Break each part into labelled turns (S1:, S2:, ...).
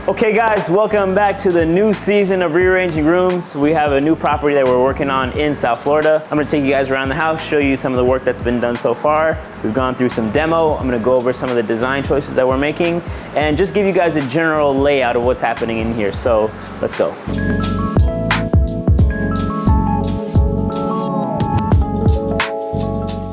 S1: Okay guys, welcome back to the new season of rearranging rooms. We have a new property that we're working on in South Florida. I'm gonna take you guys around the house, show you some of the work that's been done so far. We've gone through some demo. I'm gonna go over some of the design choices that we're making and just give you guys a general layout of what's happening in here. So let's go.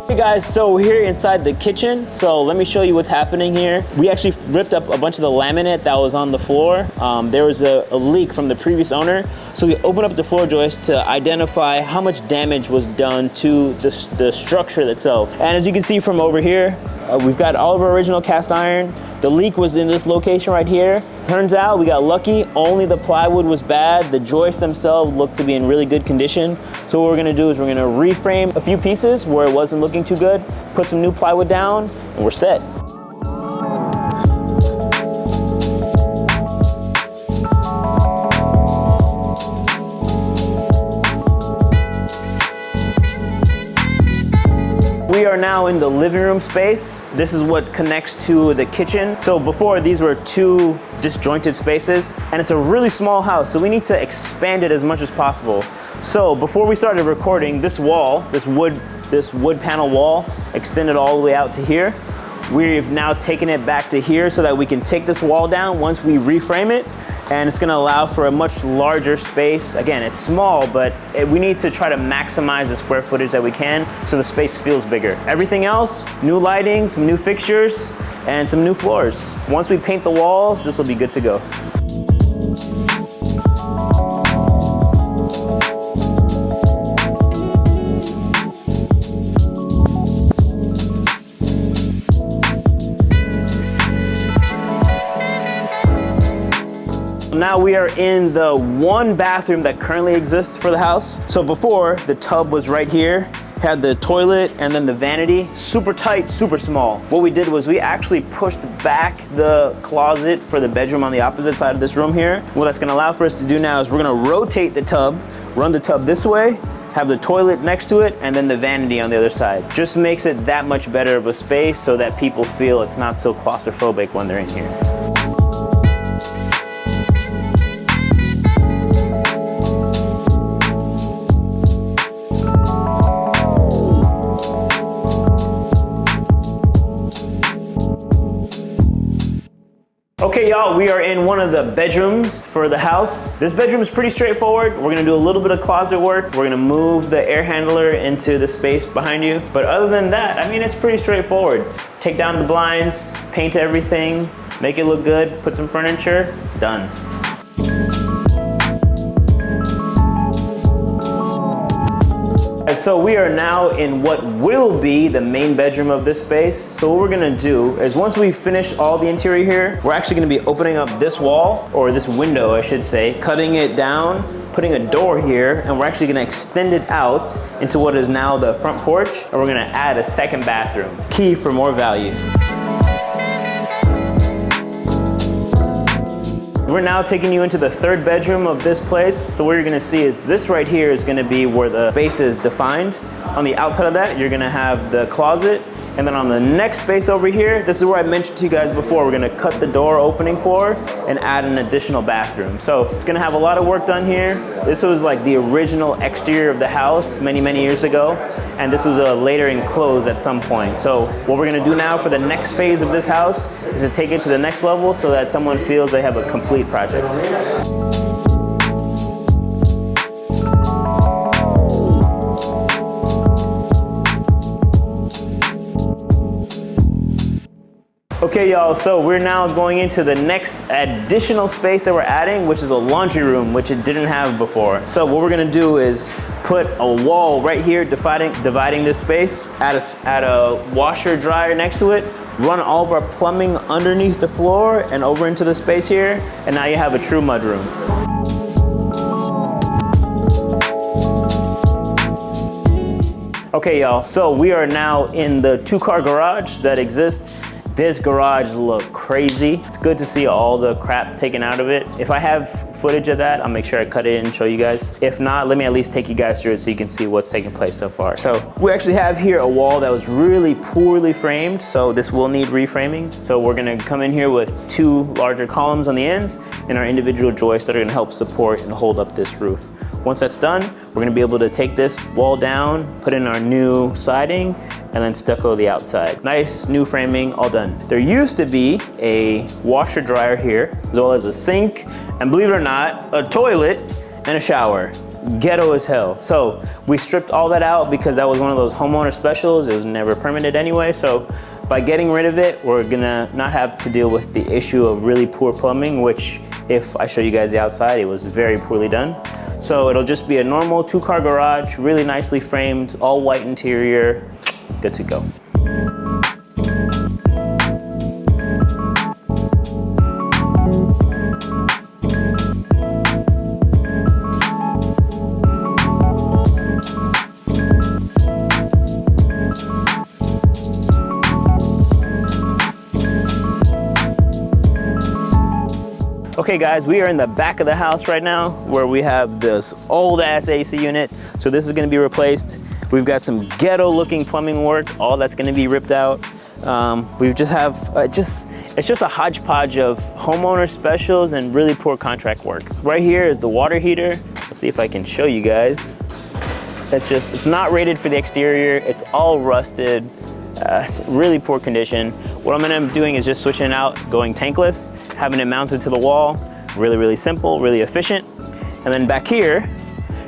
S1: Hey guys, so we're here inside the kitchen. So let me show you what's happening here. We actually ripped up a bunch of the laminate that was on the floor. There was a leak from the previous owner. So we opened up the floor joist to identify how much damage was done to the structure itself. And as you can see from over here, we've got all of our original cast iron. The leak was in this location right here. Turns out we got lucky, only the plywood was bad. The joists themselves looked to be in really good condition. So what we're gonna do is we're gonna reframe a few pieces where it wasn't looking too good, put some new plywood down, and we're set. We are now in the living room space. This is what connects to the kitchen. So before, these were two disjointed spaces, and it's a really small house, so we need to expand it as much as possible. So before we started recording, this wall, this wood panel wall, extended all the way out to here. We've now taken it back to here so that we can take this wall down once we reframe it, and it's gonna allow for a much larger space. Again, it's small, but we need to try to maximize the square footage that we can so the space feels bigger. Everything else, new lighting, some new fixtures, and some new floors. Once we paint the walls, this will be good to go. Now we are in the one bathroom that currently exists for the house. So before, the tub was right here, had the toilet and then the vanity, super tight, super small. What we did was we actually pushed back the closet for the bedroom on the opposite side of this room here. What that's gonna allow for us to do now is we're gonna rotate the tub, run the tub this way, have the toilet next to it, and then the vanity on the other side. Just makes it that much better of a space so that people feel it's not so claustrophobic when they're in here. Okay y'all, we are in one of the bedrooms for the house. This bedroom is pretty straightforward. We're gonna do a little bit of closet work. We're gonna move the air handler into the space behind you. But other than that, I mean, it's pretty straightforward. Take down the blinds, paint everything, make it look good, put some furniture, done. So we are now in what will be the main bedroom of this space. So what we're gonna do is once we finish all the interior here, we're actually gonna be opening up this wall, or this window I should say, cutting it down, putting a door here, and we're actually gonna extend it out into what is now the front porch, and we're gonna add a second bathroom. Key for more value. We're now taking you into the third bedroom of this place. So what you're gonna see is this right here is gonna be where the space is defined. On the outside of that, you're gonna have the closet. And then on the next space over here, this is where I mentioned to you guys before, we're gonna cut the door opening for and add an additional bathroom. So it's gonna have a lot of work done here. This was like the original exterior of the house many, many years ago. And this was a later enclosed at some point. So what we're gonna do now for the next phase of this house is to take it to the next level so that someone feels they have a complete project. Okay y'all, so we're now going into the next additional space that we're adding, which is a laundry room, which it didn't have before. So what we're gonna do is put a wall right here dividing this space, add a washer dryer next to it, run all of our plumbing underneath the floor and over into the space here, and now you have a true mud room. Okay y'all, so we are now in the two-car garage that exists This garage looked crazy. It's good to see all the crap taken out of it. If I have footage of that, I'll make sure I cut it in and show you guys. If not, let me at least take you guys through it so you can see what's taking place so far. So we actually have here a wall that was really poorly framed, so this will need reframing. So we're gonna come in here with 2 larger columns on the ends and our individual joists that are gonna help support and hold up this roof. Once that's done, we're gonna be able to take this wall down, put in our new siding, and then stucco the outside. Nice new framing, all done. There used to be a washer dryer here, as well as a sink, and believe it or not, a toilet and a shower. Ghetto as hell. So we stripped all that out because that was one of those homeowner specials. It was never permitted anyway. So by getting rid of it, we're gonna not have to deal with the issue of really poor plumbing, which if I show you guys the outside, it was very poorly done. So it'll just be a normal 2-car garage, really nicely framed, all white interior, good to go. Okay guys, we are in the back of the house right now where we have this old ass AC unit. So this is gonna be replaced. We've got some ghetto looking plumbing work. All that's gonna be ripped out. We just have, it's just a hodgepodge of homeowner specials and really poor contract work. Right here is the water heater. Let's see if I can show you guys. It's not rated for the exterior. It's all rusted. It's really poor condition. What I'm gonna end up doing is just switching it out, going tankless, having it mounted to the wall. Really, really simple, really efficient. And then back here,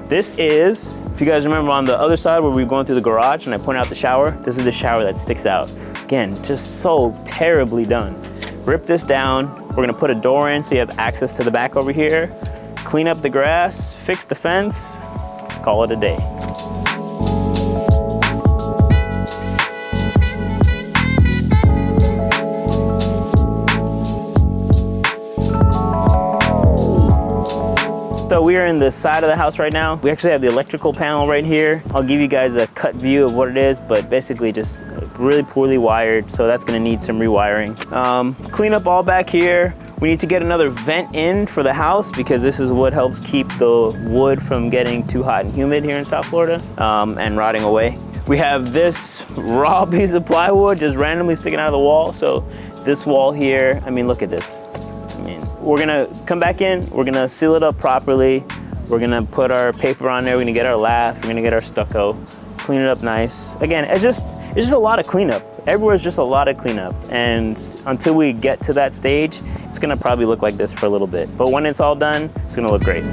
S1: this is, if you guys remember on the other side where we were going through the garage and I pointed out the shower, this is the shower that sticks out. Again, just so terribly done. Rip this down. We're gonna put a door in so you have access to the back over here. Clean up the grass, fix the fence, call it a day. So we are in the side of the house right now. We actually have the electrical panel right here. I'll give you guys a cut view of what it is, but basically just really poorly wired. So that's gonna need some rewiring. Clean up all back here. We need to get another vent in for the house because this is what helps keep the wood from getting too hot and humid here in South Florida and rotting away. We have this raw piece of plywood just randomly sticking out of the wall. So this wall here, I mean, look at this. We're gonna come back in, we're gonna seal it up properly, we're gonna put our paper on there, we're gonna get our lath, we're gonna get our stucco, clean it up nice. Again, it's just a lot of cleanup. Everywhere's just a lot of cleanup. And until we get to that stage, it's gonna probably look like this for a little bit. But when it's all done, it's gonna look great.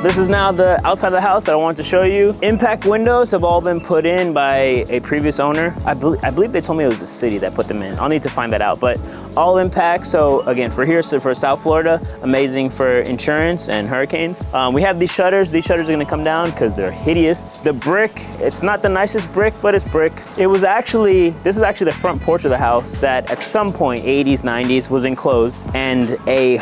S1: This is now the outside of the house that I wanted to show you. Impact windows have all been put in by a previous owner. I believe they told me it was the city that put them in. I'll need to find that out, but all impact. So again, for here, so for South Florida, amazing for insurance and hurricanes. We have these shutters. These shutters are gonna come down because they're hideous. The brick, it's not the nicest brick, but it's brick. This is actually the front porch of the house that at some point, 80s, 90s, was enclosed, and a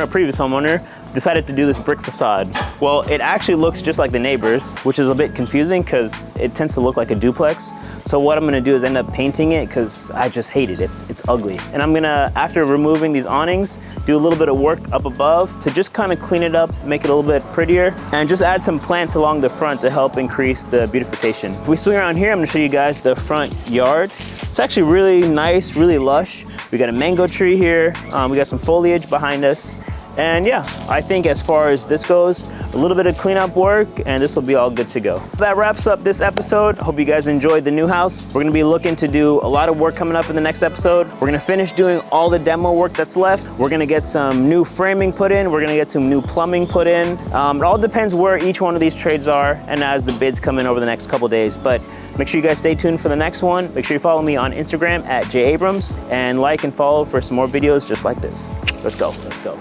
S1: previous homeowner, decided to do this brick facade. Well, it actually looks just like the neighbors, which is a bit confusing because it tends to look like a duplex. So what I'm gonna do is end up painting it because I just hate it, it's ugly. And I'm gonna, after removing these awnings, do a little bit of work up above to just kind of clean it up, make it a little bit prettier, and just add some plants along the front to help increase the beautification. If we swing around here, I'm gonna show you guys the front yard. It's actually really nice, really lush. We got a mango tree here. We got some foliage behind us. And yeah, I think as far as this goes, a little bit of cleanup work and this will be all good to go. That wraps up this episode. Hope you guys enjoyed the new house. We're gonna be looking to do a lot of work coming up in the next episode. We're gonna finish doing all the demo work that's left. We're gonna get some new framing put in. We're gonna get some new plumbing put in. It all depends where each one of these trades are and as the bids come in over the next couple days. But make sure you guys stay tuned for the next one. Make sure you follow me on Instagram at Abrams and like and follow for some more videos just like this. Let's go, let's go.